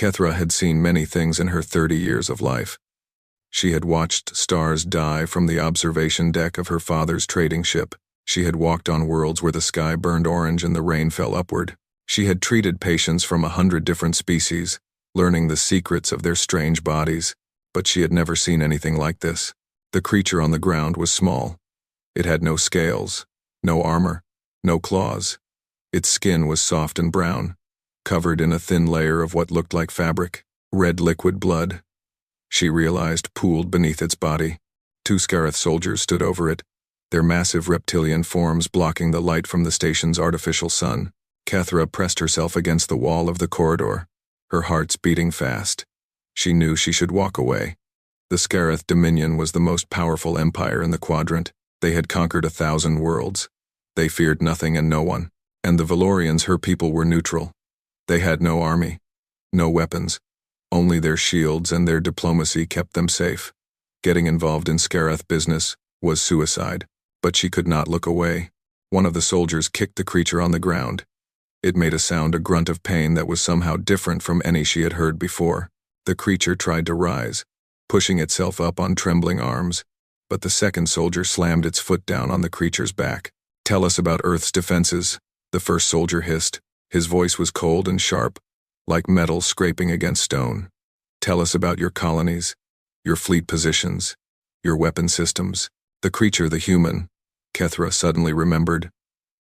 Kethra had seen many things in her 30 years of life. She had watched stars die from the observation deck of her father's trading ship. She had walked on worlds where the sky burned orange and the rain fell upward. She had treated patients from 100 different species, learning the secrets of their strange bodies, but she had never seen anything like this. The creature on the ground was small. It had no scales, no armor, no claws. Its skin was soft and brown, covered in a thin layer of what looked like fabric, red liquid blood. She realized pooled beneath its body. 2 Scarith soldiers stood over it, their massive reptilian forms blocking the light from the station's artificial sun. Kethra pressed herself against the wall of the corridor, her heart's beating fast. She knew she should walk away. The Scarith Dominion was the most powerful empire in the quadrant. They had conquered 1,000 worlds. They feared nothing and no one. And the Valorians, her people, were neutral. They had no army, no weapons. Only their shields and their diplomacy kept them safe. Getting involved in Scarith business was suicide, but she could not look away. One of the soldiers kicked the creature on the ground. It made a grunt of pain that was somehow different from any she had heard before. The creature tried to rise, pushing itself up on trembling arms, but the second soldier slammed its foot down on the creature's back. "Tell us about Earth's defenses," the first soldier hissed. His voice was cold and sharp, like metal scraping against stone. "Tell us about your colonies, your fleet positions, your weapon systems." The creature, the human, Kethra suddenly remembered.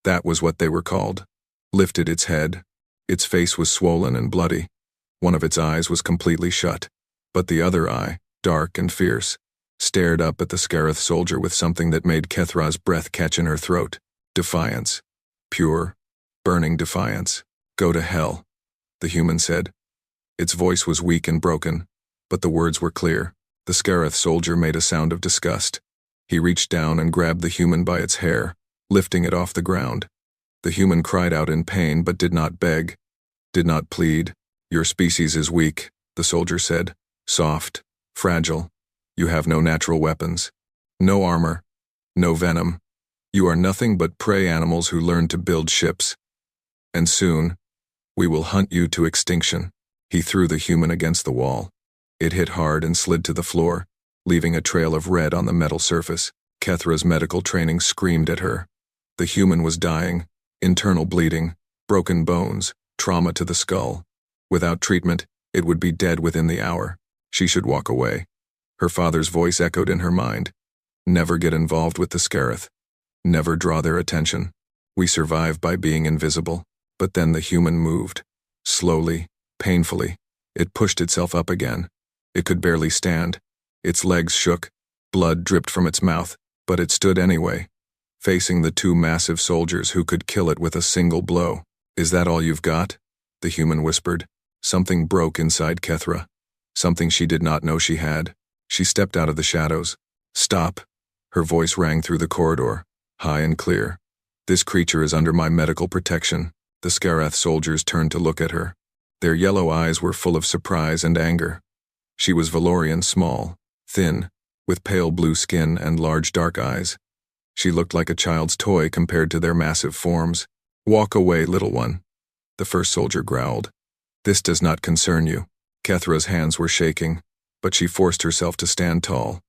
That was what they were called. Lifted its head. Its face was swollen and bloody. One of its eyes was completely shut, but the other eye, dark and fierce, stared up at the Scarith soldier with something that made Kethra's breath catch in her throat. Defiance. Pure, burning defiance. "Go to hell," the human said. Its voice was weak and broken, but the words were clear. The Scarith soldier made a sound of disgust. He reached down and grabbed the human by its hair, lifting it off the ground. The human cried out in pain but did not beg, did not plead. "Your species is weak," the soldier said. "Soft, fragile. You have no natural weapons, no armor, no venom. You are nothing but prey animals who learn to build ships. And soon, we will hunt you to extinction." He threw the human against the wall. It hit hard and slid to the floor, leaving a trail of red on the metal surface. Kethra's medical training screamed at her. The human was dying, internal bleeding, broken bones, trauma to the skull. Without treatment, it would be dead within the hour. She should walk away. Her father's voice echoed in her mind. Never get involved with the Scarith. Never draw their attention. We survive by being invisible. But then the human moved. Slowly, painfully. It pushed itself up again. It could barely stand. Its legs shook. Blood dripped from its mouth, but it stood anyway, facing the 2 massive soldiers who could kill it with a single blow. "Is that all you've got?" the human whispered. Something broke inside Kethra. Something she did not know she had. She stepped out of the shadows. "Stop." Her voice rang through the corridor, high and clear. "This creature is under my medical protection." The Scarith soldiers turned to look at her. Their yellow eyes were full of surprise and anger. She was Valorian, small, thin, with pale blue skin and large dark eyes. She looked like a child's toy compared to their massive forms. "Walk away, little one," the first soldier growled. "This does not concern you." Kethra's hands were shaking, but she forced herself to stand tall.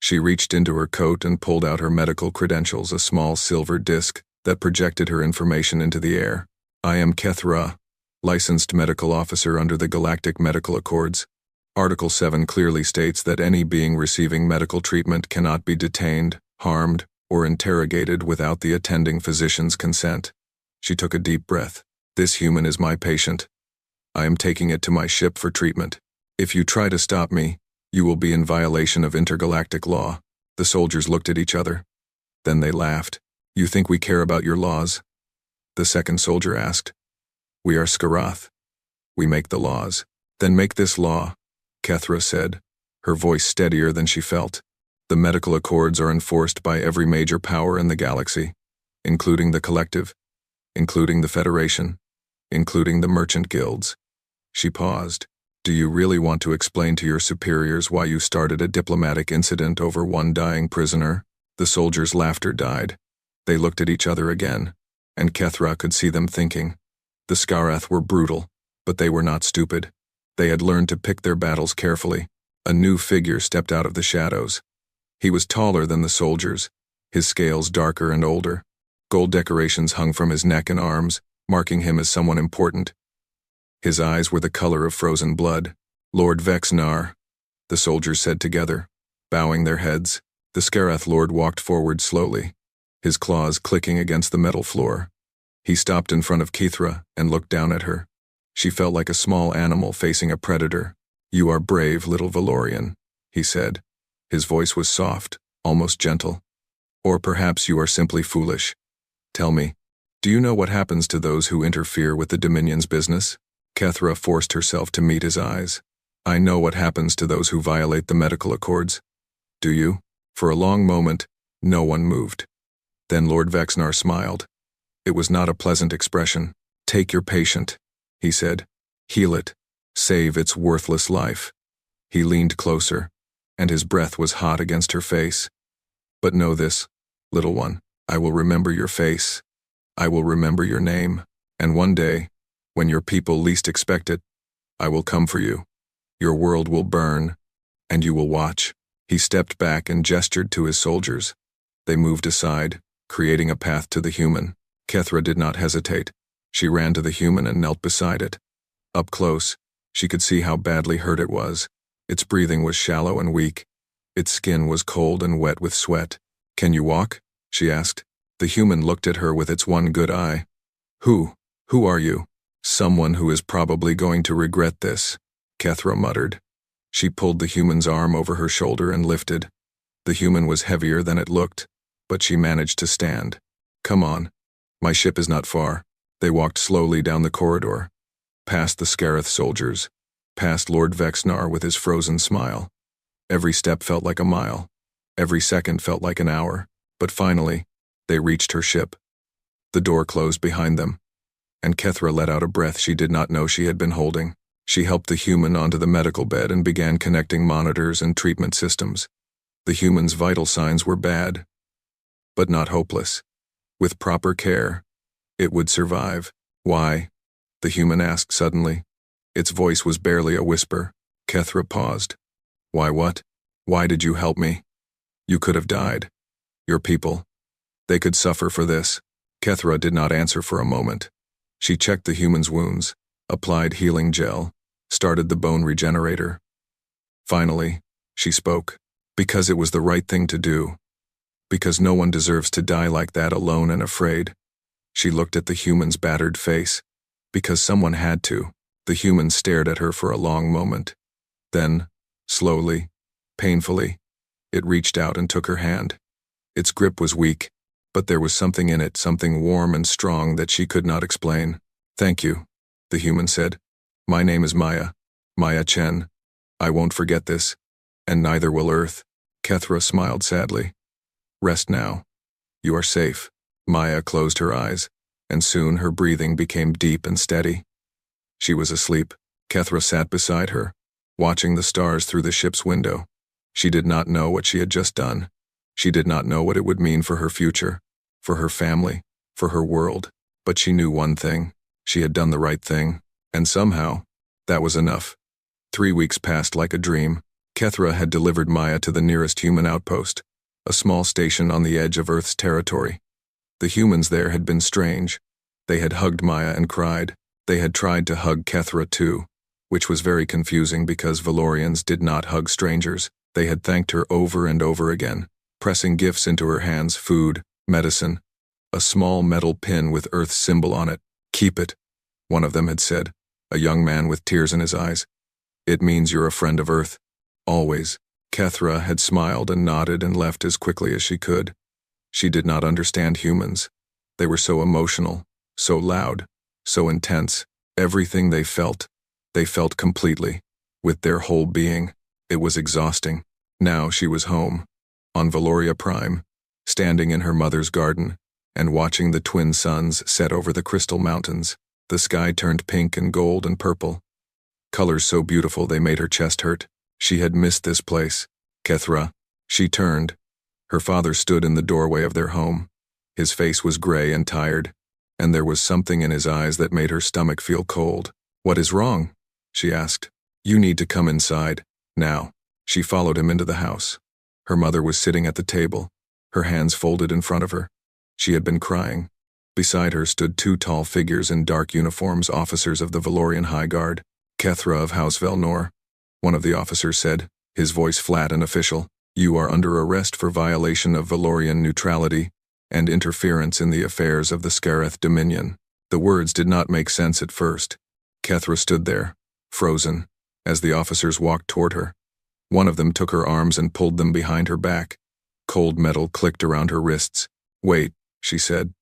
She reached into her coat and pulled out her medical credentials, a small silver disc that projected her information into the air. "I am Kethra, licensed medical officer under the Galactic Medical Accords. Article 7 clearly states that any being receiving medical treatment cannot be detained, harmed, or interrogated without the attending physician's consent." She took a deep breath. "This human is my patient. I am taking it to my ship for treatment. If you try to stop me, you will be in violation of intergalactic law." The soldiers looked at each other. Then they laughed. "You think we care about your laws?" the second soldier asked. "We are Skarath. We make the laws." "Then make this law," Kethra said, her voice steadier than she felt. "The medical accords are enforced by every major power in the galaxy, including the Collective, including the Federation, including the merchant guilds." She paused. "Do you really want to explain to your superiors why you started a diplomatic incident over one dying prisoner?" The soldiers' laughter died. They looked at each other again, and Kethra could see them thinking. The Skarath were brutal, but they were not stupid. They had learned to pick their battles carefully. A new figure stepped out of the shadows. He was taller than the soldiers, his scales darker and older. Gold decorations hung from his neck and arms, marking him as someone important. His eyes were the color of frozen blood. Lord Vexnar, the soldiers said together, bowing their heads. The Skarath Lord walked forward slowly, his claws clicking against the metal floor. He stopped in front of Kithra and looked down at her. She felt like a small animal facing a predator. "You are brave, little Valorian," he said. His voice was soft, almost gentle. "Or perhaps you are simply foolish. Tell me, do you know what happens to those who interfere with the Dominion's business?" Kethra forced herself to meet his eyes. "I know what happens to those who violate the medical accords." "Do you?" For a long moment, no one moved. Then Lord Vexnar smiled. It was not a pleasant expression. "Take your patient," he said. "Heal it. Save its worthless life." He leaned closer, and his breath was hot against her face. "But know this, little one, I will remember your face. I will remember your name, and one day, when your people least expect it, I will come for you. Your world will burn, and you will watch." He stepped back and gestured to his soldiers. They moved aside, creating a path to the human. Kethra did not hesitate. She ran to the human and knelt beside it. Up close, she could see how badly hurt it was. Its breathing was shallow and weak. Its skin was cold and wet with sweat. "Can you walk?" she asked. The human looked at her with its one good eye. Who are you?" "Someone who is probably going to regret this," Kethra muttered. She pulled the human's arm over her shoulder and lifted. The human was heavier than it looked, but she managed to stand. "Come on. My ship is not far." They walked slowly down the corridor, past the Skarath soldiers, past Lord Vexnar with his frozen smile. Every step felt like a mile. Every second felt like an hour. But finally, they reached her ship. The door closed behind them, and Kethra let out a breath she did not know she had been holding. She helped the human onto the medical bed and began connecting monitors and treatment systems. The human's vital signs were bad, but not hopeless. With proper care, it would survive. "Why?" the human asked suddenly. Its voice was barely a whisper. Kethra paused. "Why what? Why did you help me? You could have died. Your people, they could suffer for this." Kethra did not answer for a moment. She checked the human's wounds, applied healing gel, started the bone regenerator. Finally, she spoke. "Because it was the right thing to do. Because no one deserves to die like that alone and afraid." She looked at the human's battered face. "Because someone had to." The human stared at her for a long moment. Then, slowly, painfully, it reached out and took her hand. Its grip was weak, but there was something in it, something warm and strong that she could not explain. "Thank you," the human said. "My name is Maya. Maya Chen. I won't forget this, and neither will Earth." Kethra smiled sadly. "Rest now. You are safe." Maya closed her eyes, and soon her breathing became deep and steady. She was asleep. Kethra sat beside her, watching the stars through the ship's window. She did not know what she had just done. She did not know what it would mean for her future, for her family, for her world. But she knew one thing. She had done the right thing. And somehow, that was enough. 3 weeks passed like a dream. Kethra had delivered Maya to the nearest human outpost, a small station on the edge of Earth's territory. The humans there had been strange. They had hugged Maya and cried. They had tried to hug Kethra too, which was very confusing because Valorians did not hug strangers. They had thanked her over and over again, pressing gifts into her hands, food, medicine, a small metal pin with Earth's symbol on it. "Keep it," one of them had said, a young man with tears in his eyes. "It means you're a friend of Earth. Always." Kethra had smiled and nodded and left as quickly as she could. She did not understand humans. They were so emotional, so loud, so intense. Everything they felt completely, with their whole being. It was exhausting. Now she was home, on Valoria Prime, standing in her mother's garden, and watching the twin suns set over the crystal mountains. The sky turned pink and gold and purple, colors so beautiful they made her chest hurt. She had missed this place. "Kethra." She turned. Her father stood in the doorway of their home. His face was gray and tired, and there was something in his eyes that made her stomach feel cold. "What is wrong?" she asked. You need to come inside, now." She followed him into the house. Her mother was sitting at the table, her hands folded in front of her. She had been crying. Beside her stood two tall figures in dark uniforms, officers of the Valorian High Guard. "Kethra of House Velnor," one of the officers said, his voice flat and official. "You are under arrest for violation of Valorian neutrality and interference in the affairs of the Scareth Dominion." The words did not make sense at first. Kethra stood there, frozen, as the officers walked toward her. One of them took her arms and pulled them behind her back. Cold metal clicked around her wrists. "Wait," she said.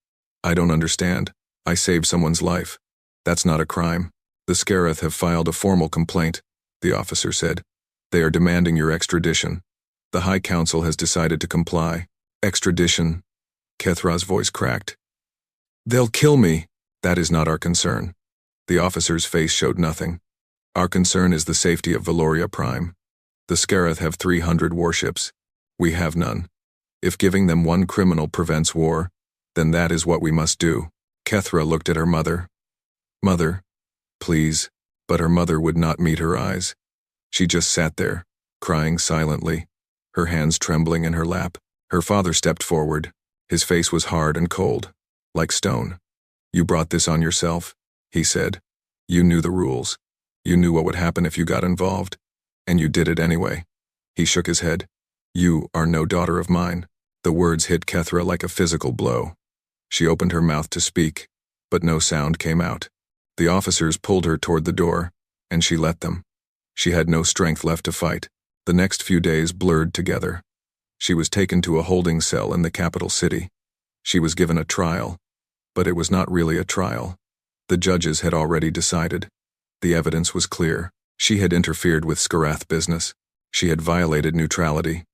"I don't understand. I saved someone's life. That's not a crime." "The Scareth have filed a formal complaint," the officer said. "They are demanding your extradition. The High Council has decided to comply." "Extradition?" Kethra's voice cracked. "They'll kill me." "That is not our concern." The officer's face showed nothing. "Our concern is the safety of Valoria Prime. The Scareth have 300 warships. We have none. If giving them one criminal prevents war, then that is what we must do." Kethra looked at her mother. "Mother, please." But her mother would not meet her eyes. She just sat there, crying silently, her hands trembling in her lap. Her father stepped forward. His face was hard and cold, like stone. "You brought this on yourself," he said. "You knew the rules. You knew what would happen if you got involved. And you did it anyway." He shook his head. "You are no daughter of mine." The words hit Kethra like a physical blow. She opened her mouth to speak, but no sound came out. The officers pulled her toward the door, and she let them. She had no strength left to fight. The next few days blurred together. She was taken to a holding cell in the capital city. She was given a trial, but it was not really a trial. The judges had already decided. The evidence was clear. She had interfered with Scareth business. She had violated neutrality.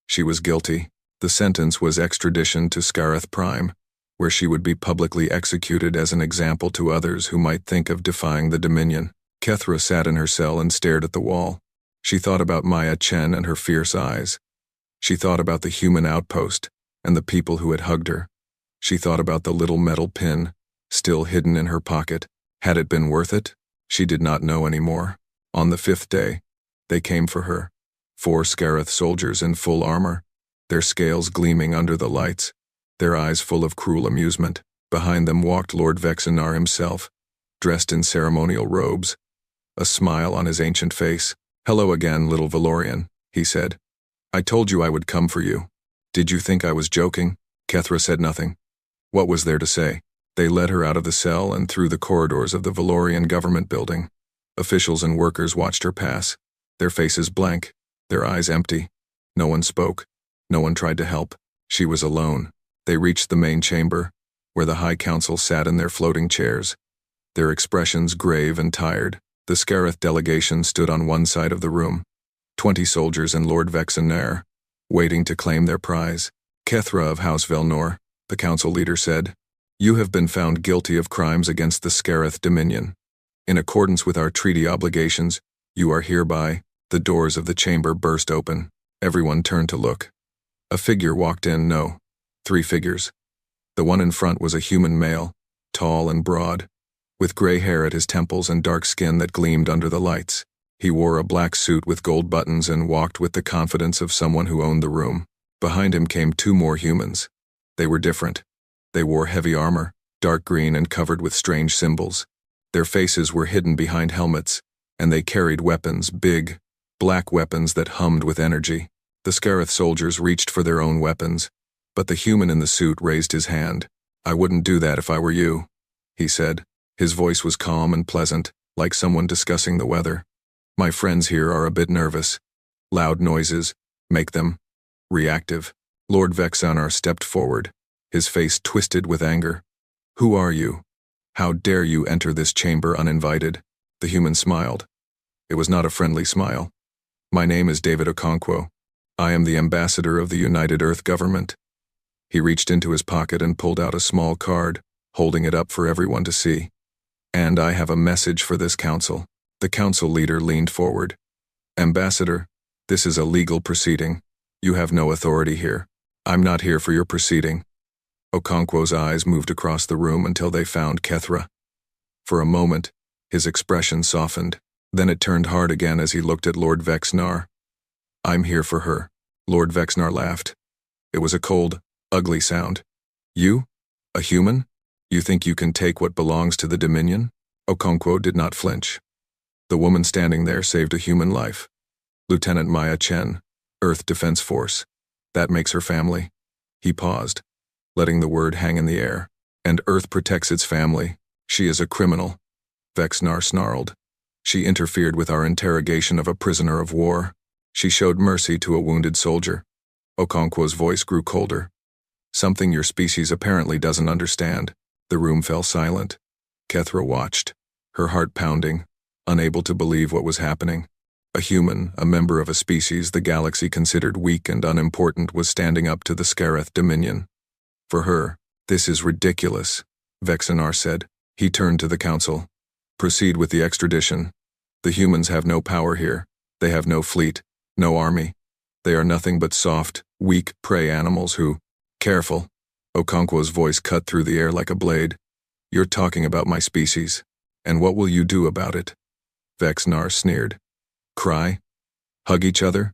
She was guilty. The sentence was extradition to Scareth Prime, where she would be publicly executed as an example to others who might think of defying the Dominion. Kethra sat in her cell and stared at the wall. She thought about Maya Chen and her fierce eyes. She thought about the human outpost and the people who had hugged her. She thought about the little metal pin, still hidden in her pocket. Had it been worth it? She did not know anymore. On the 5th day, they came for her. 4 Scareth soldiers in full armor, their scales gleaming under the lights, their eyes full of cruel amusement. Behind them walked Lord Vexenar himself, dressed in ceremonial robes, a smile on his ancient face. "Hello again, little Valorian," he said. "I told you I would come for you. Did you think I was joking?" Kethra said nothing. What was there to say? They led her out of the cell and through the corridors of the Valorian government building. Officials and workers watched her pass, their faces blank, their eyes empty. No one spoke. No one tried to help. She was alone. They reached the main chamber, where the High Council sat in their floating chairs, their expressions grave and tired. The Scareth delegation stood on one side of the room, 20 soldiers and Lord Vexenar, waiting to claim their prize. "Kethra of House Velnor," the council leader said, "you have been found guilty of crimes against the Scareth Dominion. In accordance with our treaty obligations, you are hereby..." The doors of the chamber burst open. Everyone turned to look. A figure walked in. No, 3 figures. The one in front was a human male, tall and broad, with gray hair at his temples and dark skin that gleamed under the lights. He wore a black suit with gold buttons and walked with the confidence of someone who owned the room. Behind him came 2 more humans. They were different. They wore heavy armor, dark green and covered with strange symbols. Their faces were hidden behind helmets, and they carried weapons, big, black weapons that hummed with energy. The Scareth soldiers reached for their own weapons, but the human in the suit raised his hand. "I wouldn't do that if I were you," he said. His voice was calm and pleasant, like someone discussing the weather. "My friends here are a bit nervous. Loud noises make them reactive." Lord Vexenar stepped forward, his face twisted with anger. "Who are you? How dare you enter this chamber uninvited?" The human smiled. It was not a friendly smile. "My name is David Okonkwo. I am the ambassador of the United Earth government." He reached into his pocket and pulled out a small card, holding it up for everyone to see. "And I have a message for this council." The council leader leaned forward. "Ambassador, this is a legal proceeding. You have no authority here. I'm not here for your proceeding." Okonkwo's eyes moved across the room until they found Kethra. For a moment, his expression softened. Then it turned hard again as he looked at Lord Vexnar. I'm here for her. Lord Vexnar laughed. It was a cold, ugly sound. You? A human? You think you can take what belongs to the Dominion? Okonkwo did not flinch. The woman standing there saved a human life. Lieutenant Maya Chen, Earth Defense Force. That makes her family. He paused, letting the word hang in the air. And Earth protects its family. She is a criminal. Vexnar snarled. She interfered with our interrogation of a prisoner of war. She showed mercy to a wounded soldier. Okonkwo's voice grew colder. Something your species apparently doesn't understand. The room fell silent. Kethra watched, her heart pounding, unable to believe what was happening. A human, a member of a species the galaxy considered weak and unimportant, was standing up to the Scareth Dominion. For her, this is ridiculous, Vexnar said. He turned to the council. Proceed with the extradition. The humans have no power here. They have no fleet, no army. They are nothing but soft, weak prey animals who— Careful. Okonkwo's voice cut through the air like a blade. You're talking about my species. And what will you do about it? Vexnar sneered. Cry? Hug each other?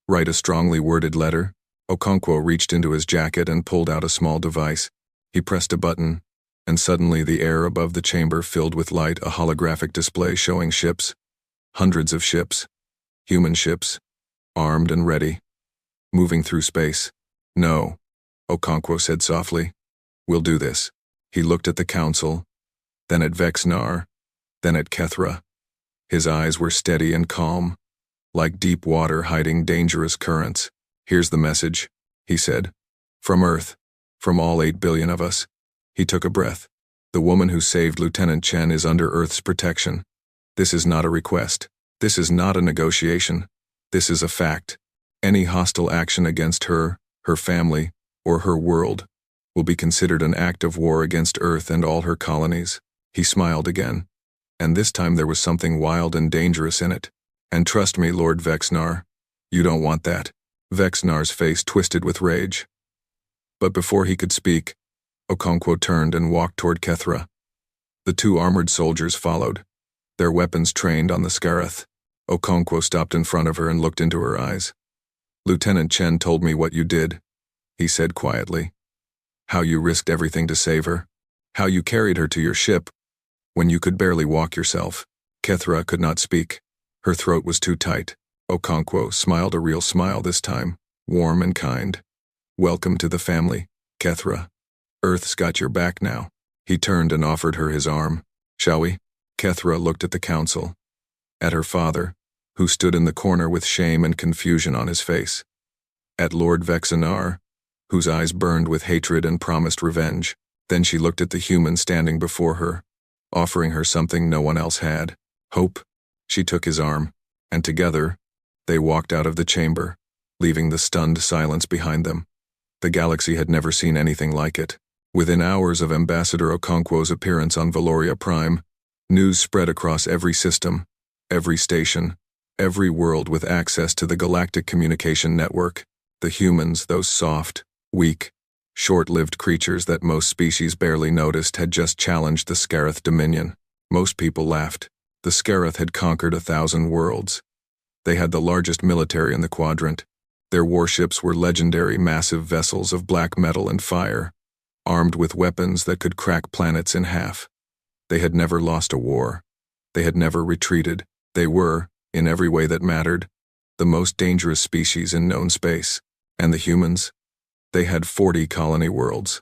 Write a strongly worded letter? Okonkwo reached into his jacket and pulled out a small device. He pressed a button, and suddenly the air above the chamber filled with light, a holographic display showing ships. Hundreds of ships. Human ships. Armed and ready. Moving through space. No, Okonkwo said softly. We'll do this. He looked at the council, then at Vexnar, then at Kethra. His eyes were steady and calm, like deep water hiding dangerous currents. Here's the message, he said. From Earth, from all 8 billion of us. He took a breath. The woman who saved Lieutenant Chen is under Earth's protection. This is not a request. This is not a negotiation. This is a fact. Any hostile action against her, her family, or her world will be considered an act of war against Earth and all her colonies. He smiled again. And this time there was something wild and dangerous in it. And trust me, Lord Vexnar, you don't want that. Vexnar's face twisted with rage. But before he could speak, Okonkwo turned and walked toward Kethra. The 2 armored soldiers followed, their weapons trained on the Scareth. Okonkwo stopped in front of her and looked into her eyes. Lieutenant Chen told me what you did, he said quietly. How you risked everything to save her. How you carried her to your ship when you could barely walk yourself. Kethra could not speak. Her throat was too tight. Okonkwo smiled a real smile this time, warm and kind. Welcome to the family, Kethra. Earth's got your back now. He turned and offered her his arm. Shall we? Kethra looked at the council, at her father, who stood in the corner with shame and confusion on his face, at Lord Vexnar, whose eyes burned with hatred and promised revenge. Then she looked at the human standing before her, offering her something no one else had, hope. She took his arm, and together, they walked out of the chamber, leaving the stunned silence behind them. The galaxy had never seen anything like it. Within hours of Ambassador Okonkwo's appearance on Valoria Prime, news spread across every system, every station, every world with access to the Galactic communication network. The humans, those soft, weak, short-lived creatures that most species barely noticed, had just challenged the Scareth Dominion. Most people laughed. The Scareth had conquered 1,000 worlds. They had the largest military in the quadrant. Their warships were legendary massive vessels of black metal and fire, armed with weapons that could crack planets in half. They had never lost a war. They had never retreated. They were, in every way that mattered, the most dangerous species in known space. And the humans? They had 40 colony worlds,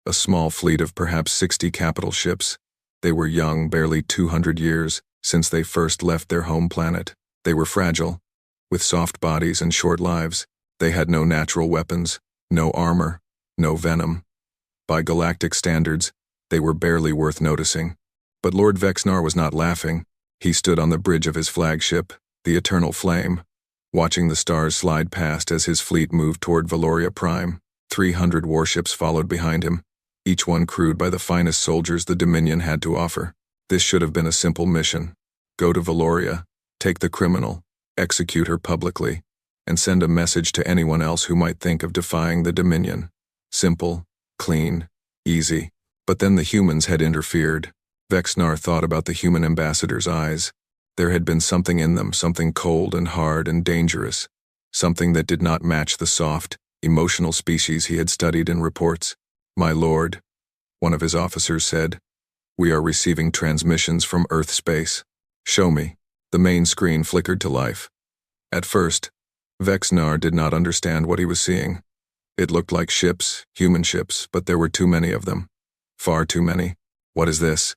a small fleet of perhaps 60 capital ships. They were young, barely 200 years since they first left their home planet. They were fragile, with soft bodies and short lives. They had no natural weapons, no armor, no venom. By galactic standards, they were barely worth noticing. But Lord Vexnar was not laughing. He stood on the bridge of his flagship, the Eternal Flame, watching the stars slide past as his fleet moved toward Valoria Prime. 300 warships followed behind him, each one crewed by the finest soldiers the Dominion had to offer. This should have been a simple mission. Go to Valoria, take the criminal, execute her publicly, and send a message to anyone else who might think of defying the Dominion. Simple, clean, easy. But then the humans had interfered. Vexnar thought about the human ambassador's eyes. There had been something in them, something cold and hard and dangerous, something that did not match the soft, emotional species he had studied in reports. "My lord," one of his officers said, "we are receiving transmissions from Earth space." "Show me." The main screen flickered to life. At first, Vexnar did not understand what he was seeing. It looked like ships, human ships, but there were too many of them. Far too many. "What is this?"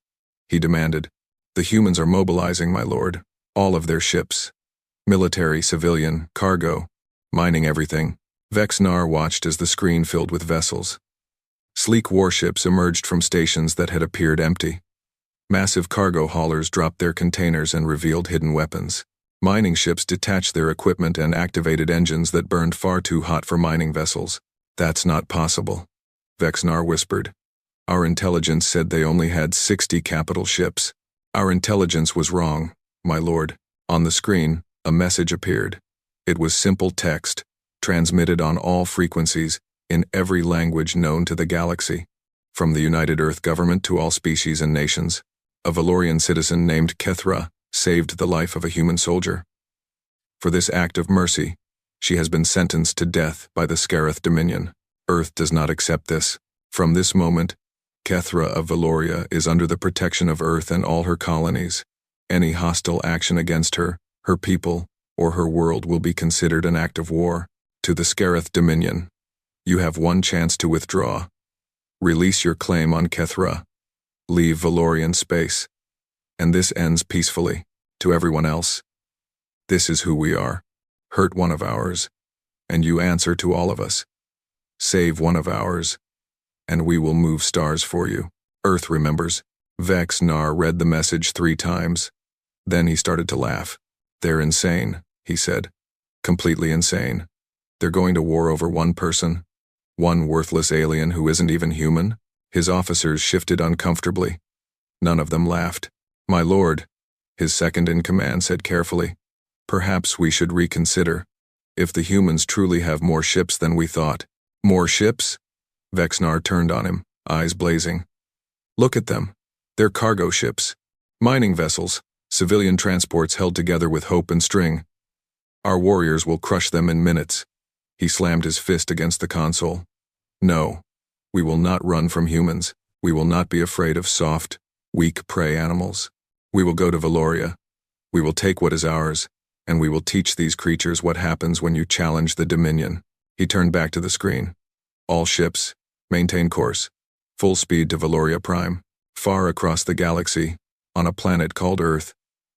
he demanded. "The humans are mobilizing, my lord. All of their ships. Military, civilian, cargo, mining everything." Vexnar watched as the screen filled with vessels. Sleek warships emerged from stations that had appeared empty. Massive cargo haulers dropped their containers and revealed hidden weapons. Mining ships detached their equipment and activated engines that burned far too hot for mining vessels. "That's not possible," Vexnar whispered. "Our intelligence said they only had 60 capital ships." "Our intelligence was wrong, my lord." On the screen, a message appeared. It was simple text, transmitted on all frequencies, in every language known to the galaxy. From the United Earth government to all species and nations, a Valorian citizen named Kethra saved the life of a human soldier. For this act of mercy, she has been sentenced to death by the Scarith Dominion. Earth does not accept this. From this moment, Kethra of Valoria is under the protection of Earth and all her colonies. Any hostile action against her, her people, or her world will be considered an act of war. To the Scarith Dominion, you have one chance to withdraw. Release your claim on Kethra. Leave Valorian space. And this ends peacefully. To everyone else, this is who we are. Hurt one of ours, and you answer to all of us. Save one of ours, and we will move stars for you. Earth remembers. Vexnar read the message 3 times. Then he started to laugh. "They're insane," he said. "Completely insane. They're going to war over one person. One worthless alien who isn't even human." His officers shifted uncomfortably. None of them laughed. "My lord," his second-in-command said carefully, "perhaps we should reconsider. If the humans truly have more ships than we thought." "More ships?" Vexnar turned on him, eyes blazing. "Look at them. They're cargo ships. Mining vessels, civilian transports held together with hope and string. Our warriors will crush them in minutes." He slammed his fist against the console. "No, we will not run from humans. We will not be afraid of soft, weak prey animals. We will go to Valoria. We will take what is ours, and we will teach these creatures what happens when you challenge the Dominion." He turned back to the screen. "All ships, maintain course. Full speed to Valoria Prime." Far across the galaxy, on a planet called Earth,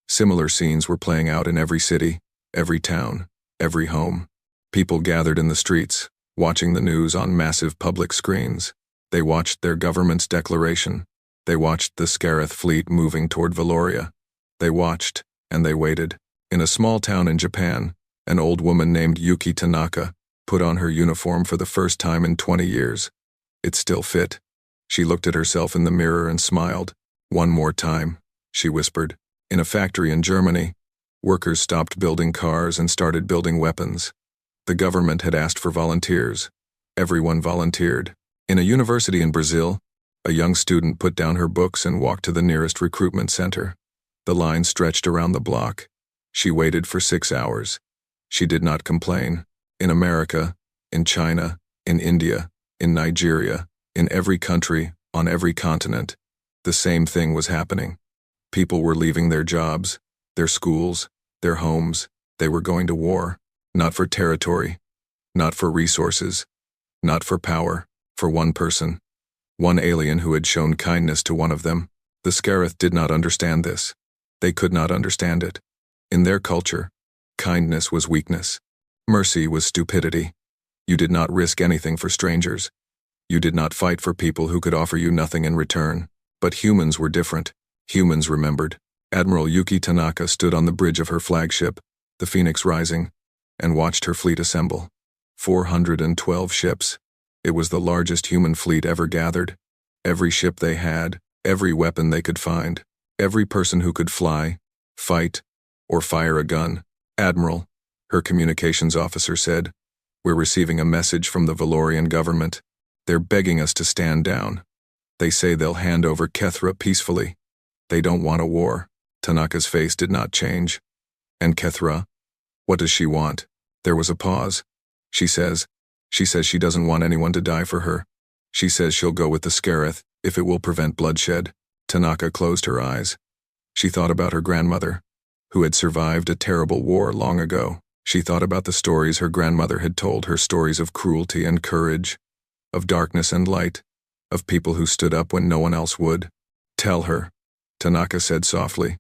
similar scenes were playing out in every city, every town, every home. People gathered in the streets, watching the news on massive public screens. They watched their government's declaration. They watched the Scarith fleet moving toward Valoria. They watched, and they waited. In a small town in Japan, an old woman named Yuki Tanaka put on her uniform for the first time in 20 years. It still fit. She looked at herself in the mirror and smiled. "One more time," she whispered. In a factory in Germany, workers stopped building cars and started building weapons. The government had asked for volunteers. Everyone volunteered. In a university in Brazil, a young student put down her books and walked to the nearest recruitment center. The line stretched around the block. She waited for 6 hours. She did not complain. In America, in China, in India, in Nigeria, in every country, on every continent, the same thing was happening. People were leaving their jobs, their schools, their homes. They were going to war, not for territory, not for resources, not for power, for one person. One alien who had shown kindness to one of them. The Scarith did not understand this. They could not understand it. In their culture, kindness was weakness. Mercy was stupidity. You did not risk anything for strangers. You did not fight for people who could offer you nothing in return. But humans were different. Humans remembered. Admiral Yuki Tanaka stood on the bridge of her flagship, the Phoenix Rising, and watched her fleet assemble. 412 ships. It was the largest human fleet ever gathered. Every ship they had, every weapon they could find, every person who could fly, fight, or fire a gun. "Admiral," her communications officer said, "we're receiving a message from the Valorian government. They're begging us to stand down. They say they'll hand over Kethra peacefully. They don't want a war. Tanaka's face did not change. And Kethra? What does she want? There was a pause. She says she doesn't want anyone to die for her. She says she'll go with the Scareth if it will prevent bloodshed. Tanaka closed her eyes. She thought about her grandmother, who had survived a terrible war long ago. She thought about the stories her grandmother had told her, stories of cruelty and courage, of darkness and light, of people who stood up when no one else would. Tell her, Tanaka said softly,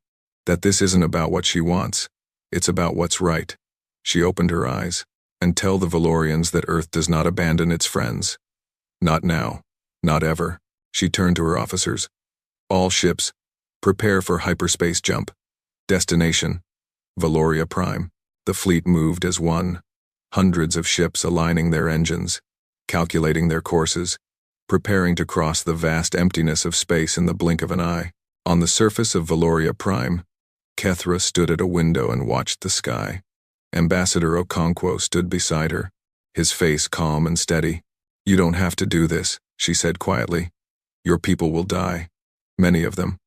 that this isn't about what she wants. It's about what's right. She opened her eyes. And tell the Valorians that Earth does not abandon its friends. Not now. Not ever. She turned to her officers. All ships, prepare for hyperspace jump. Destination, Valoria Prime. The fleet moved as one. Hundreds of ships aligning their engines, calculating their courses, preparing to cross the vast emptiness of space in the blink of an eye. On the surface of Valoria Prime, Kethra stood at a window and watched the sky. Ambassador Okonkwo stood beside her, his face calm and steady. You don't have to do this, she said quietly. Your people will die. Many of them.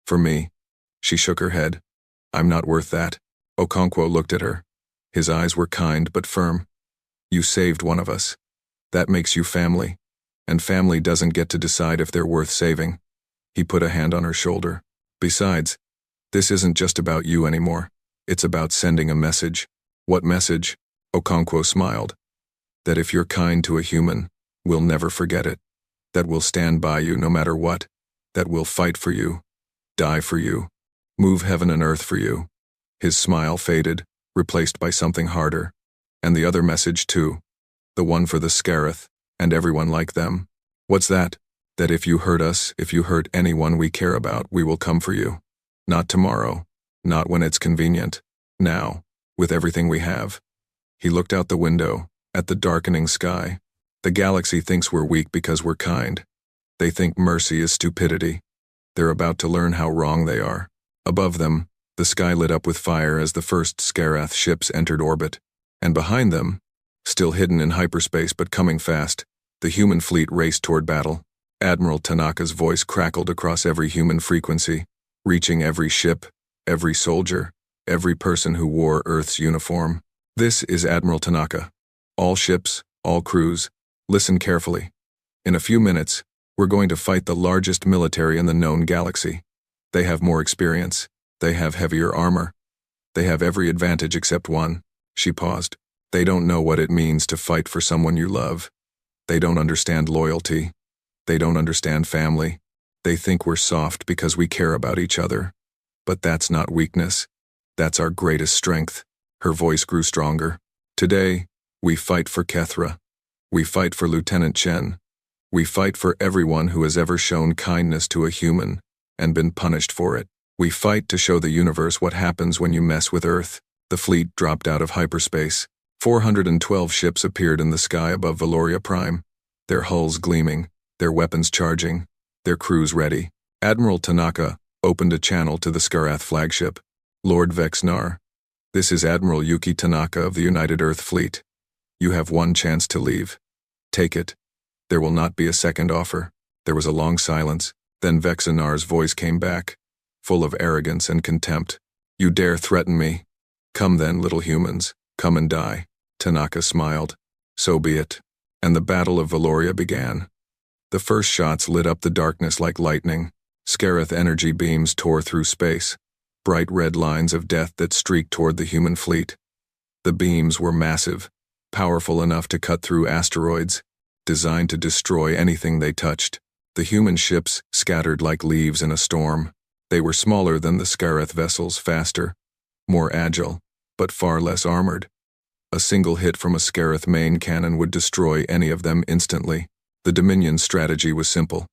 For me. She shook her head. I'm not worth that. Okonkwo looked at her. His eyes were kind but firm. You saved one of us. That makes you family. And family doesn't get to decide if they're worth saving. He put a hand on her shoulder. Besides, this isn't just about you anymore. It's about sending a message. What message? Okonkwo smiled. That if you're kind to a human, we'll never forget it. That we'll stand by you no matter what. That we'll fight for you. Die for you. Move heaven and earth for you. His smile faded, replaced by something harder. And the other message too. The one for the Scareth, and everyone like them. What's that? That if you hurt us, if you hurt anyone we care about, we will come for you. Not tomorrow. Not when it's convenient. Now. With everything we have. He looked out the window, at the darkening sky. The galaxy thinks we're weak because we're kind. They think mercy is stupidity. They're about to learn how wrong they are. Above them, the sky lit up with fire as the first Scareth ships entered orbit. And behind them, still hidden in hyperspace but coming fast, the human fleet raced toward battle. Admiral Tanaka's voice crackled across every human frequency, reaching every ship, every soldier, every person who wore Earth's uniform. This is Admiral Tanaka. All ships, all crews, listen carefully. In a few minutes, we're going to fight the largest military in the known galaxy. They have more experience. They have heavier armor. They have every advantage except one. She paused. They don't know what it means to fight for someone you love. They don't understand loyalty. They don't understand family. They think we're soft because we care about each other. But that's not weakness. That's our greatest strength. Her voice grew stronger. Today, we fight for Kethra. We fight for Lieutenant Chen. We fight for everyone who has ever shown kindness to a human and been punished for it. We fight to show the universe what happens when you mess with Earth. The fleet dropped out of hyperspace. 412 ships appeared in the sky above Valoria Prime, their hulls gleaming, their weapons charging, their crews ready. Admiral Tanaka opened a channel to the Scareth flagship. Lord Vexnar, this is Admiral Yuki Tanaka of the United Earth Fleet. You have one chance to leave. Take it. There will not be a second offer. There was a long silence. Then Vexnar's voice came back, full of arrogance and contempt. You dare threaten me? Come then, little humans. Come and die. Tanaka smiled. So be it. And the Battle of Valoria began. The first shots lit up the darkness like lightning. Scareth energy beams tore through space. Bright red lines of death that streaked toward the human fleet. The beams were massive, powerful enough to cut through asteroids, designed to destroy anything they touched. The human ships scattered like leaves in a storm. They were smaller than the Scareth vessels, faster, more agile, but far less armored. A single hit from a Scareth main cannon would destroy any of them instantly. The Dominion's strategy was simple.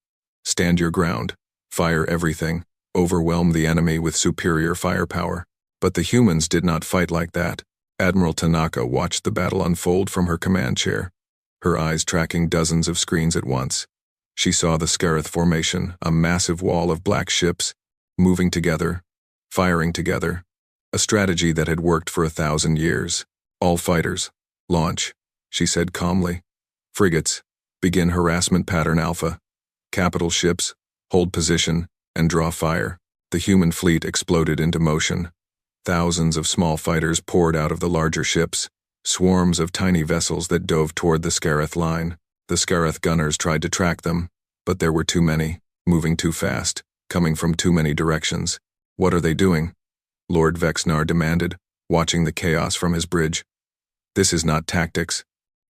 Stand your ground, fire everything, overwhelm the enemy with superior firepower. But the humans did not fight like that. Admiral Tanaka watched the battle unfold from her command chair, her eyes tracking dozens of screens at once. She saw the Scareth formation, a massive wall of black ships, moving together, firing together, a strategy that had worked for 1,000 years. All fighters, launch, she said calmly. Frigates, begin harassment pattern Alpha. Capital ships, hold position, and draw fire. The human fleet exploded into motion. Thousands of small fighters poured out of the larger ships, swarms of tiny vessels that dove toward the Scareth line. The Scareth gunners tried to track them, but there were too many, moving too fast, coming from too many directions. What are they doing? Lord Vexnar demanded, watching the chaos from his bridge. This is not tactics.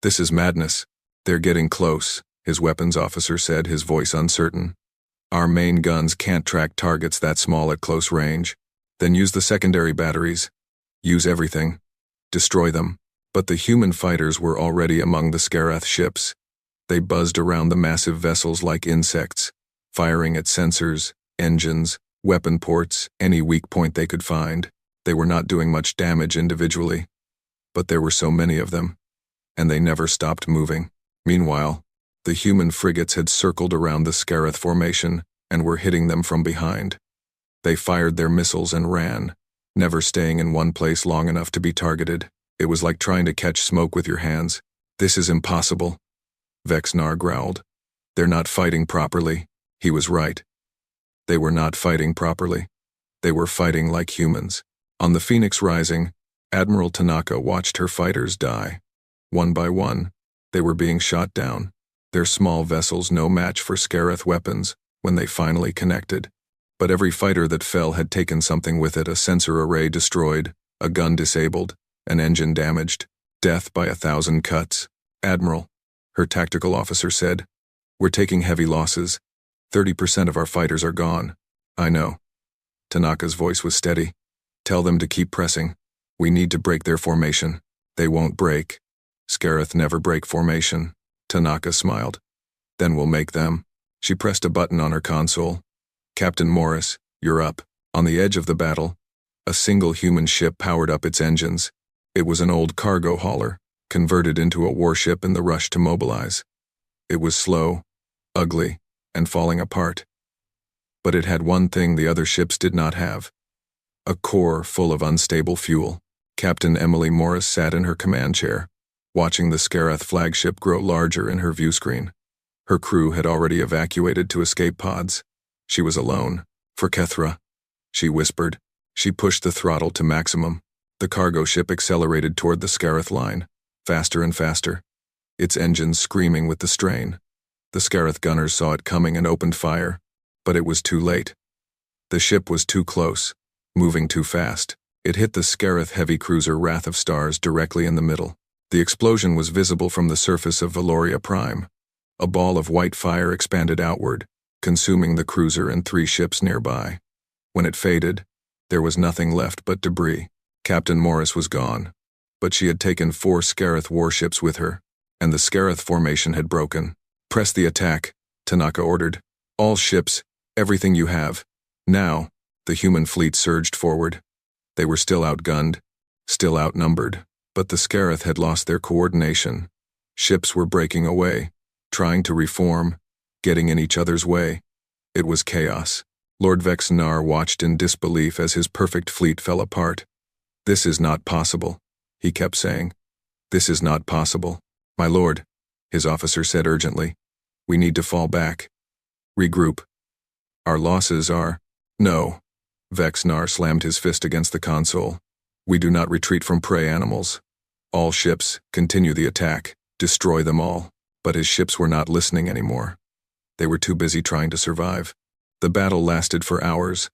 This is madness. They're getting close, his weapons officer said, his voice uncertain. Our main guns can't track targets that small at close range. Then use the secondary batteries. Use everything. Destroy them. But the human fighters were already among the Scareth ships. They buzzed around the massive vessels like insects, firing at sensors, engines, weapon ports, any weak point they could find. They were not doing much damage individually, but there were so many of them, and they never stopped moving. Meanwhile, the human frigates had circled around the Scareth formation and were hitting them from behind. They fired their missiles and ran, never staying in one place long enough to be targeted. It was like trying to catch smoke with your hands. This is impossible, Vexnar growled. They're not fighting properly. He was right. They were not fighting properly. They were fighting like humans. On the Phoenix Rising, Admiral Tanaka watched her fighters die. One by one, they were being shot down, their small vessels no match for Scareth weapons when they finally connected. But every fighter that fell had taken something with it: a sensor array destroyed, a gun disabled, an engine damaged, death by 1,000 cuts. Admiral, her tactical officer said, we're taking heavy losses. 30% of our fighters are gone. I know. Tanaka's voice was steady. Tell them to keep pressing. We need to break their formation. They won't break. Scareth never break formation. Tanaka smiled. Then we'll make them. She pressed a button on her console. Captain Morris, you're up. On the edge of the battle, a single human ship powered up its engines. It was an old cargo hauler, converted into a warship in the rush to mobilize. It was slow, ugly, and falling apart. But it had one thing the other ships did not have: a core full of unstable fuel. Captain Emily Morris sat in her command chair, watching the Scareth flagship grow larger in her view screen. Her crew had already evacuated to escape pods. She was alone. For Kethra, she whispered. She pushed the throttle to maximum. The cargo ship accelerated toward the Scareth line, faster and faster, its engines screaming with the strain. The Scareth gunners saw it coming and opened fire, but it was too late. The ship was too close, moving too fast. It hit the Scareth heavy cruiser Wrath of Stars directly in the middle. The explosion was visible from the surface of Valoria Prime. A ball of white fire expanded outward, consuming the cruiser and 3 ships nearby. When it faded, there was nothing left but debris. Captain Morris was gone, but she had taken 4 Scareth warships with her, and the Scareth formation had broken. Press the attack, Tanaka ordered. All ships, everything you have. Now, the human fleet surged forward. They were still outgunned, still outnumbered, but the Scareth had lost their coordination. Ships were breaking away, trying to reform, getting in each other's way. It was chaos. Lord Vexnar watched in disbelief as his perfect fleet fell apart. This is not possible, he kept saying. This is not possible. My lord, his officer said urgently. We need to fall back. Regroup. Our losses are... No. Vexnar slammed his fist against the console. We do not retreat from prey animals. All ships, continue the attack. Destroy them all. But his ships were not listening anymore. They were too busy trying to survive. The battle lasted for hours.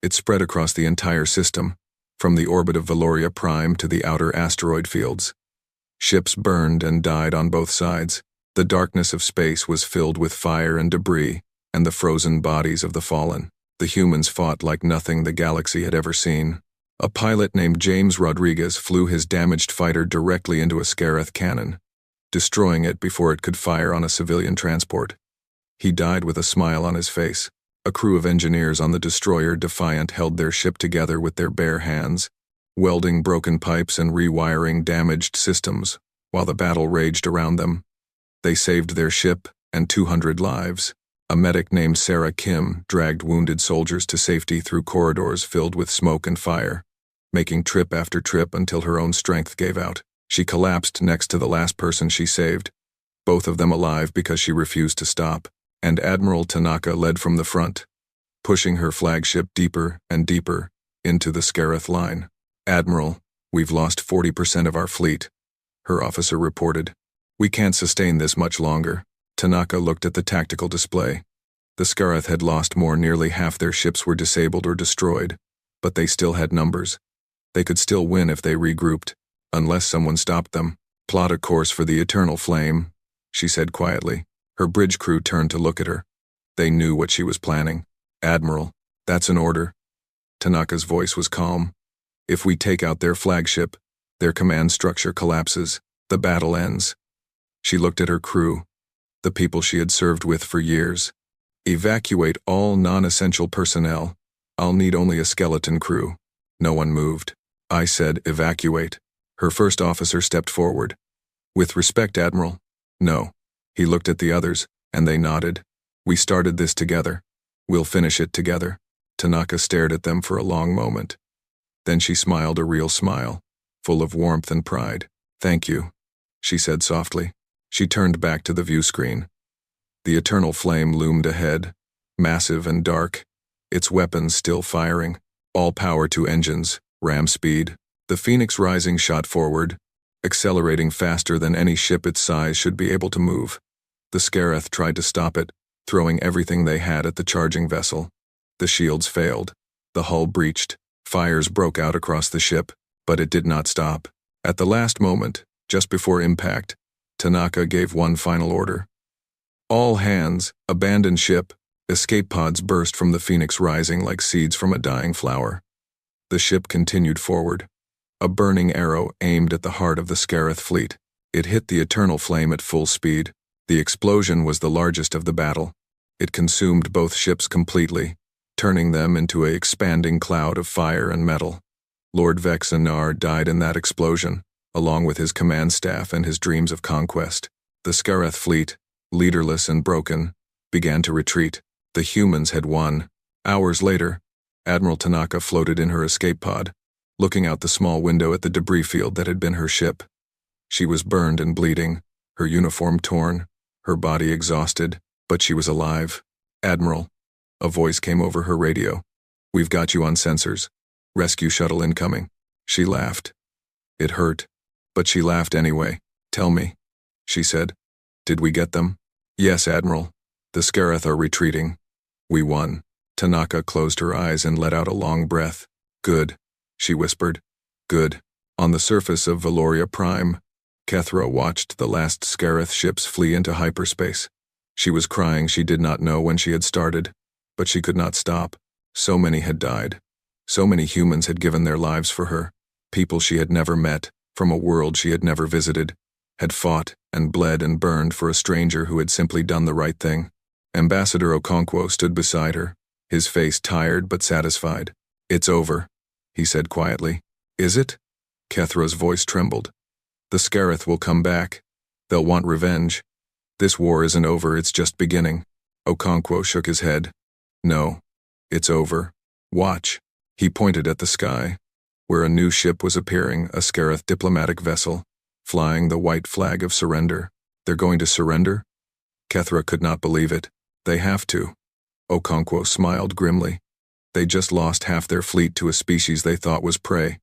It spread across the entire system, from the orbit of Valoria Prime to the outer asteroid fields. Ships burned and died on both sides. The darkness of space was filled with fire and debris, and the frozen bodies of the fallen. The humans fought like nothing the galaxy had ever seen. A pilot named James Rodriguez flew his damaged fighter directly into a Scareth cannon, destroying it before it could fire on a civilian transport. He died with a smile on his face. A crew of engineers on the destroyer Defiant held their ship together with their bare hands, welding broken pipes and rewiring damaged systems, while the battle raged around them. They saved their ship and 200 lives. A medic named Sarah Kim dragged wounded soldiers to safety through corridors filled with smoke and fire, making trip after trip until her own strength gave out. She collapsed next to the last person she saved, both of them alive because she refused to stop, and Admiral Tanaka led from the front, pushing her flagship deeper and deeper into the Scareth line. "Admiral, we've lost 40% of our fleet," her officer reported. "We can't sustain this much longer." Tanaka looked at the tactical display. The Scareth had lost more, nearly half their ships were disabled or destroyed, but they still had numbers. They could still win if they regrouped, unless someone stopped them. "Plot a course for the Eternal Flame," she said quietly. Her bridge crew turned to look at her. They knew what she was planning. "Admiral, that's an order." Tanaka's voice was calm. "If we take out their flagship, their command structure collapses. The battle ends." She looked at her crew, the people she had served with for years. "Evacuate all non-essential personnel. I'll need only a skeleton crew." No one moved. "I said evacuate." Her first officer stepped forward. "With respect, Admiral." "No." He looked at the others, and they nodded. "We started this together. We'll finish it together." Tanaka stared at them for a long moment. Then she smiled, a real smile, full of warmth and pride. "Thank you," she said softly. She turned back to the view screen. The Eternal Flame loomed ahead, massive and dark, its weapons still firing. All power to engines, ram speed. The Phoenix Rising shot forward, accelerating faster than any ship its size should be able to move. The Scareth tried to stop it, throwing everything they had at the charging vessel. The shields failed. The hull breached. Fires broke out across the ship, but it did not stop. At the last moment, just before impact, Tanaka gave one final order. "All hands, abandon ship." Escape pods burst from the Phoenix Rising like seeds from a dying flower. The ship continued forward. A burning arrow aimed at the heart of the Scareth fleet. It hit the Eternal Flame at full speed. The explosion was the largest of the battle. It consumed both ships completely, turning them into an expanding cloud of fire and metal. Lord Vexanar died in that explosion, along with his command staff and his dreams of conquest. The Scareth fleet, leaderless and broken, began to retreat. The humans had won. Hours later, Admiral Tanaka floated in her escape pod, looking out the small window at the debris field that had been her ship. She was burned and bleeding, her uniform torn, her body exhausted, but she was alive. "Admiral," a voice came over her radio. "We've got you on sensors. Rescue shuttle incoming." She laughed. It hurt, but she laughed anyway. "Tell me," she said. "Did we get them?" "Yes, Admiral. The Scareth are retreating. We won." Tanaka closed her eyes and let out a long breath. "Good," she whispered. "Good." On the surface of Valoria Prime, Kethra watched the last Scareth ships flee into hyperspace. She was crying. She did not know when she had started, but she could not stop. So many had died. So many humans had given their lives for her. People she had never met, from a world she had never visited, had fought and bled and burned for a stranger who had simply done the right thing. Ambassador Okonkwo stood beside her, his face tired but satisfied. "It's over," he said quietly. "Is it?" Kethra's voice trembled. "The Scareth will come back. They'll want revenge. This war isn't over, it's just beginning." Okonkwo shook his head. "No, it's over. Watch." He pointed at the sky, where a new ship was appearing, a Scareth diplomatic vessel, flying the white flag of surrender. "They're going to surrender?" Kethra could not believe it. "They have to." Okonkwo smiled grimly. "They just lost half their fleet to a species they thought was prey.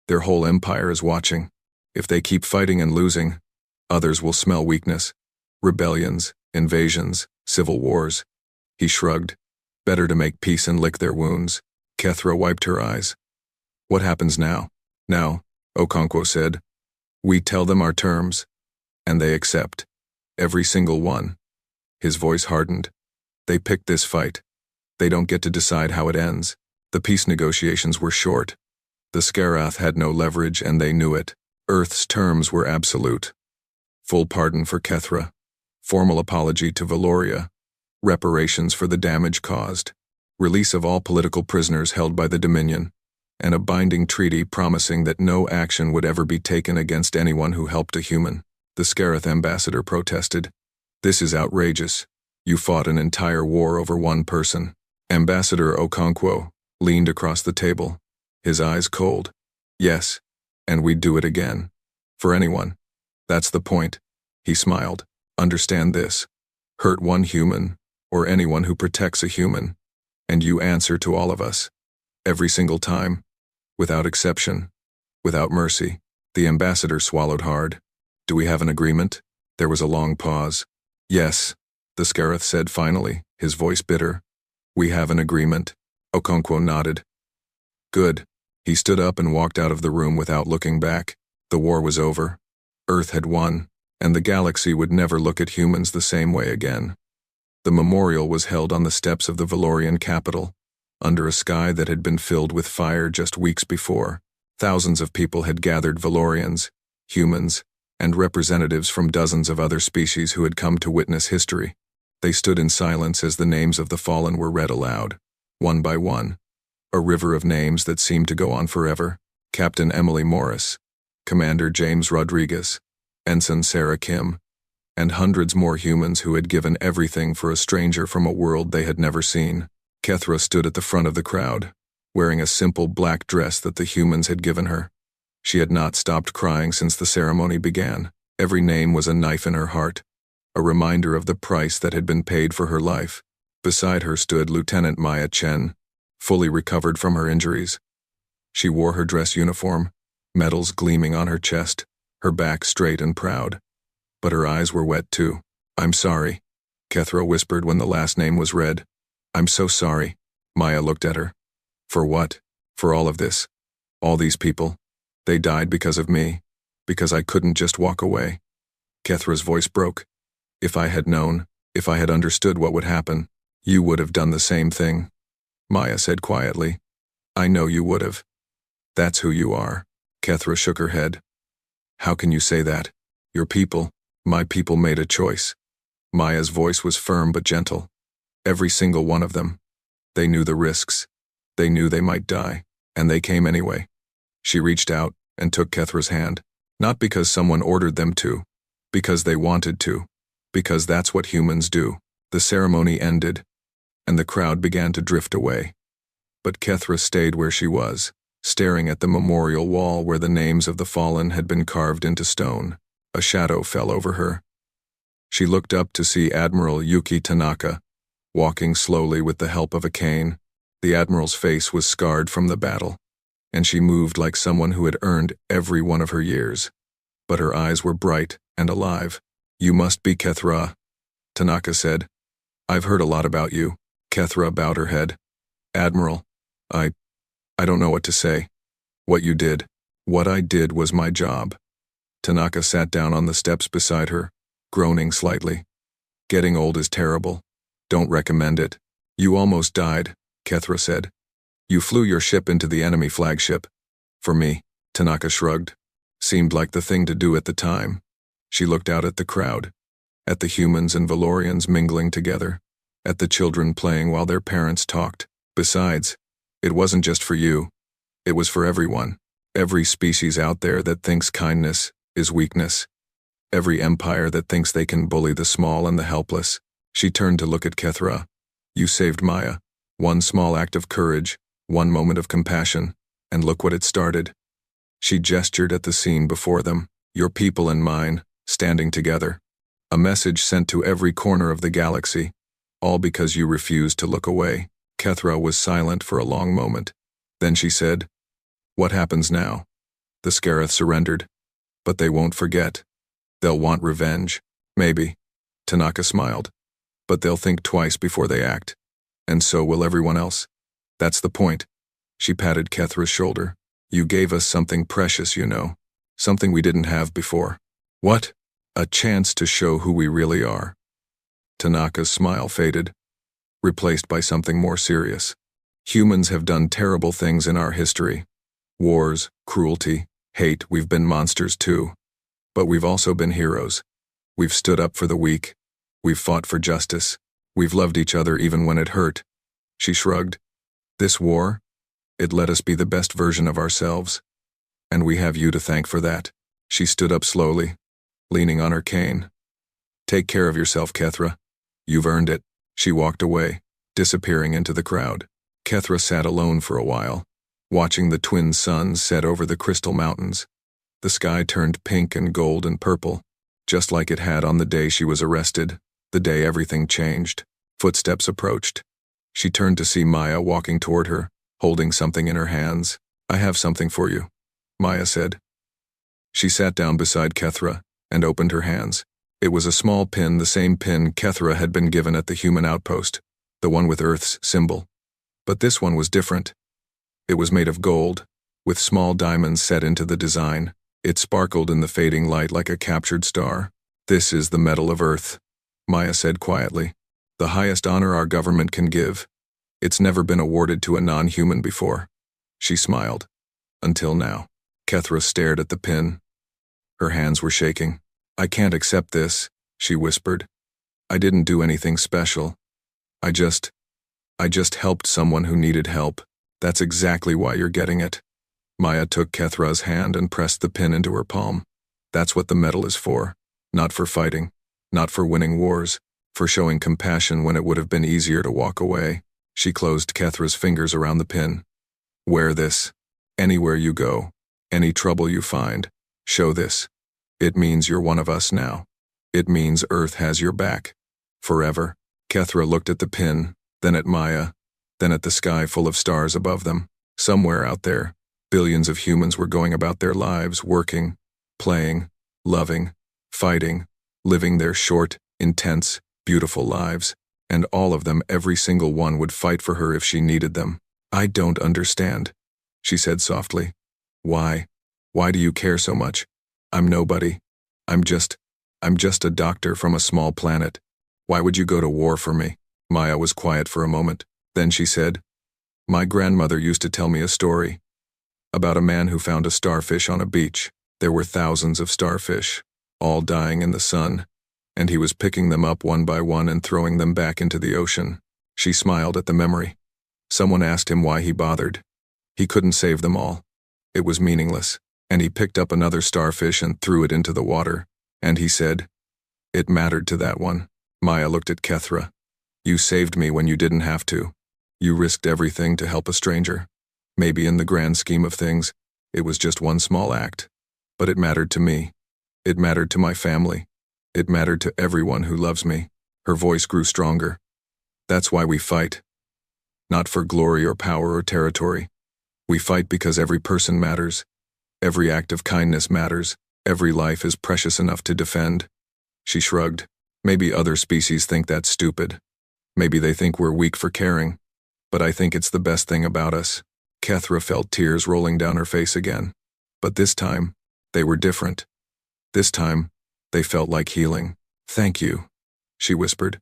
Their whole empire is watching. If they keep fighting and losing, others will smell weakness. Rebellions, invasions, civil wars." He shrugged. "Better to make peace and lick their wounds." Kethra wiped her eyes. "What happens now?" "Now," Okonkwo said, "we tell them our terms, and they accept. Every single one." His voice hardened. "They picked this fight. They don't get to decide how it ends." The peace negotiations were short. The Scareth had no leverage, and they knew it. Earth's terms were absolute. Full pardon for Kethra, formal apology to Valoria, reparations for the damage caused, release of all political prisoners held by the Dominion, and a binding treaty promising that no action would ever be taken against anyone who helped a human. The Scareth ambassador protested. "This is outrageous. You fought an entire war over one person." Ambassador Okonkwo leaned across the table, his eyes cold. "Yes, and we'd do it again. For anyone. That's the point." He smiled. "Understand this. Hurt one human, or anyone who protects a human, And you answer to all of us. Every single time. Without exception. Without mercy. The ambassador swallowed hard. Do we have an agreement? There was a long pause. Yes, the Scarith said finally, his voice bitter. We have an agreement. Okonkwo nodded. Good. He stood up and walked out of the room without looking back. The war was over. Earth had won, and the galaxy would never look at humans the same way again. The memorial was held on the steps of the Valorian capital, under a sky that had been filled with fire just weeks before. Thousands of people had gathered, Valorians, humans, and representatives from dozens of other species who had come to witness history. They stood in silence as the names of the fallen were read aloud, one by one. A river of names that seemed to go on forever. Captain Emily Morris, Commander James Rodriguez, Ensign Sarah Kim, and hundreds more humans who had given everything for a stranger from a world they had never seen. Kethra stood at the front of the crowd, wearing a simple black dress that the humans had given her. She had not stopped crying since the ceremony began. Every name was a knife in her heart, a reminder of the price that had been paid for her life. Beside her stood Lieutenant Maya Chen, fully recovered from her injuries. She wore her dress uniform, medals gleaming on her chest, her back straight and proud. But her eyes were wet too. I'm sorry, Kethra whispered when the last name was read. I'm so sorry. Maya looked at her. For what? For all of this? All these people? They died because of me, because I couldn't just walk away. Kethra's voice broke. If I had known, if I had understood what would happen, you would have done the same thing. Maya said quietly. I know you would have. That's who you are. Kethra shook her head. How can you say that? Your people, my people made a choice. Maya's voice was firm but gentle. Every single one of them. They knew the risks. They knew they might die, and they came anyway. She reached out and took Kethra's hand, not because someone ordered them to, because they wanted to, because that's what humans do. The ceremony ended, and the crowd began to drift away. But Kethra stayed where she was, staring at the memorial wall where the names of the fallen had been carved into stone. A shadow fell over her. She looked up to see Admiral Yuki Tanaka, walking slowly with the help of a cane. The Admiral's face was scarred from the battle, and she moved like someone who had earned every one of her years. But her eyes were bright and alive. You must be Kethra, Tanaka said. I've heard a lot about you. Kethra bowed her head. Admiral, I don't know what to say. What you did. What I did was my job. Tanaka sat down on the steps beside her, groaning slightly. Getting old is terrible. Don't recommend it. You almost died, Kethra said. You flew your ship into the enemy flagship. For me, Tanaka shrugged. Seemed like the thing to do at the time. She looked out at the crowd, at the humans and Valorians mingling together, at the children playing while their parents talked. Besides, it wasn't just for you. It was for everyone. Every species out there that thinks kindness is weakness. Every empire that thinks they can bully the small and the helpless. She turned to look at Kethra. You saved Maya. One small act of courage, one moment of compassion, and look what it started. She gestured at the scene before them, your people and mine, standing together. A message sent to every corner of the galaxy, all because you refused to look away. Kethra was silent for a long moment. Then she said, What happens now? The Scarith surrendered. But they won't forget. They'll want revenge. Maybe. Tanaka smiled. But they'll think twice before they act. And so will everyone else. That's the point. She patted Kethra's shoulder. You gave us something precious, you know. Something we didn't have before. What? A chance to show who we really are. Tanaka's smile faded, replaced by something more serious. Humans have done terrible things in our history. Wars, cruelty, hate, we've been monsters too. But we've also been heroes. We've stood up for the weak. We've fought for justice. We've loved each other even when it hurt. She shrugged. This war, it let us be the best version of ourselves. And we have you to thank for that. She stood up slowly, leaning on her cane. Take care of yourself, Kethra. You've earned it. She walked away, disappearing into the crowd. Kethra sat alone for a while, watching the twin suns set over the crystal mountains. The sky turned pink and gold and purple, just like it had on the day she was arrested, the day everything changed. Footsteps approached. She turned to see Maya walking toward her, holding something in her hands. "I have something for you," Maya said. She sat down beside Kethra and opened her hands. It was a small pin, the same pin Kethra had been given at the human outpost, the one with Earth's symbol. But this one was different. It was made of gold, with small diamonds set into the design. It sparkled in the fading light like a captured star. "This is the Medal of Earth," Maya said quietly. "The highest honor our government can give. It's never been awarded to a non-human before." She smiled. "Until now." Kethra stared at the pin. Her hands were shaking. "I can't accept this," she whispered. "I didn't do anything special. I just helped someone who needed help. That's exactly why you're getting it." Maya took Kethra's hand and pressed the pin into her palm. "That's what the medal is for. Not for fighting, not for winning wars, for showing compassion when it would have been easier to walk away." She closed Kethra's fingers around the pin. "Wear this. Anywhere you go, any trouble you find, show this. It means you're one of us now. It means Earth has your back. Forever." Kethra looked at the pin, then at Maya, then at the sky full of stars above them. Somewhere out there, billions of humans were going about their lives, working, playing, loving, fighting, living their short, intense, beautiful lives, and all of them, every single one, would fight for her if she needed them. "I don't understand," she said softly. Why do you care so much? I'm nobody. I'm just a doctor from a small planet. Why would you go to war for me?" Maya was quiet for a moment. Then she said, "My grandmother used to tell me a story about a man who found a starfish on a beach. There were thousands of starfish, all dying in the sun, and he was picking them up one by one and throwing them back into the ocean." She smiled at the memory. Someone asked him why he bothered. He couldn't save them all. It was meaningless, and he picked up another starfish and threw it into the water, and he said, "It mattered to that one." Maya looked at Kethra. "You saved me when you didn't have to. You risked everything to help a stranger. Maybe in the grand scheme of things, it was just one small act. But it mattered to me. It mattered to my family. It mattered to everyone who loves me." Her voice grew stronger. "That's why we fight. Not for glory or power or territory. We fight because every person matters. Every act of kindness matters. Every life is precious enough to defend." She shrugged. "Maybe other species think that's stupid. Maybe they think we're weak for caring. But I think it's the best thing about us." Kethra felt tears rolling down her face again. But this time, they were different. This time, they felt like healing. "Thank you," she whispered.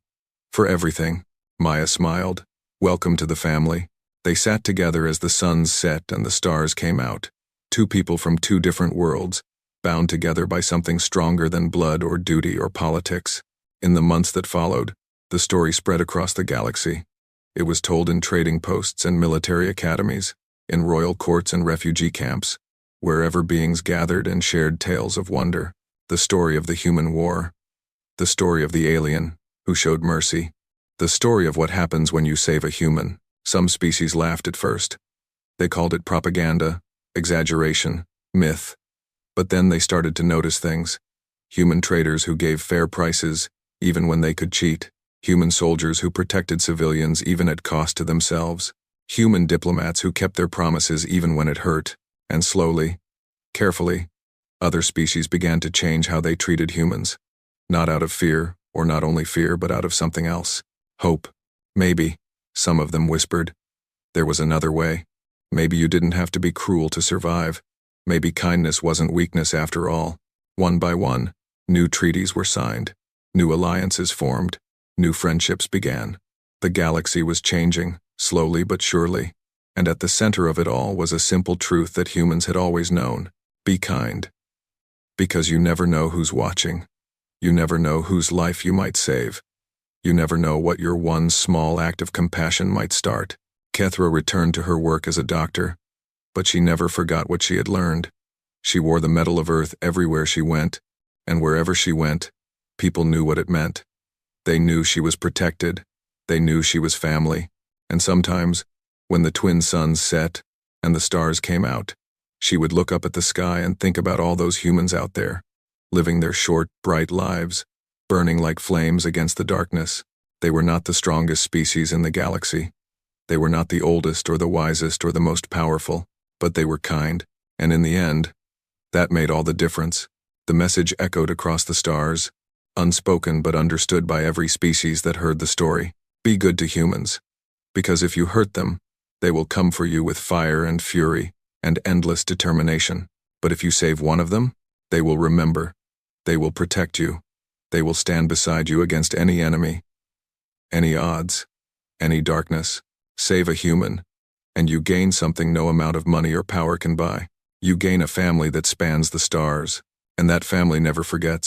"For everything." Maya smiled. "Welcome to the family." They sat together as the suns set and the stars came out. Two people from two different worlds, bound together by something stronger than blood or duty or politics. In the months that followed, the story spread across the galaxy. It was told in trading posts and military academies, in royal courts and refugee camps, wherever beings gathered and shared tales of wonder. The story of the human war. The story of the alien, who showed mercy. The story of what happens when you save a human. Some species laughed at first. They called it propaganda, exaggeration, myth. But then they started to notice things. Human traders who gave fair prices, even when they could cheat. Human soldiers who protected civilians even at cost to themselves. Human diplomats who kept their promises even when it hurt. And slowly, carefully, other species began to change how they treated humans. Not out of fear, or not only fear, but out of something else. Hope. Maybe. Some of them whispered. There was another way. Maybe you didn't have to be cruel to survive. Maybe kindness wasn't weakness after all. One by one, new treaties were signed. New alliances formed. New friendships began. The galaxy was changing, slowly but surely. And at the center of it all was a simple truth that humans had always known. Be kind. Because you never know who's watching. You never know whose life you might save. You never know what your one small act of compassion might start. Kethra returned to her work as a doctor, but she never forgot what she had learned. She wore the Medal of Earth everywhere she went, and wherever she went, people knew what it meant. They knew she was protected. They knew she was family. And sometimes, when the twin suns set and the stars came out, she would look up at the sky and think about all those humans out there, living their short, bright lives, burning like flames against the darkness. They were not the strongest species in the galaxy. They were not the oldest or the wisest or the most powerful, but they were kind, and in the end, that made all the difference. The message echoed across the stars, unspoken but understood by every species that heard the story. Be good to humans, because if you hurt them, they will come for you with fire and fury and endless determination. But if you save one of them, they will remember. They will protect you. They will stand beside you against any enemy, any odds, any darkness. Save a human, and you gain something no amount of money or power can buy. You gain a family that spans the stars, and that family never forgets.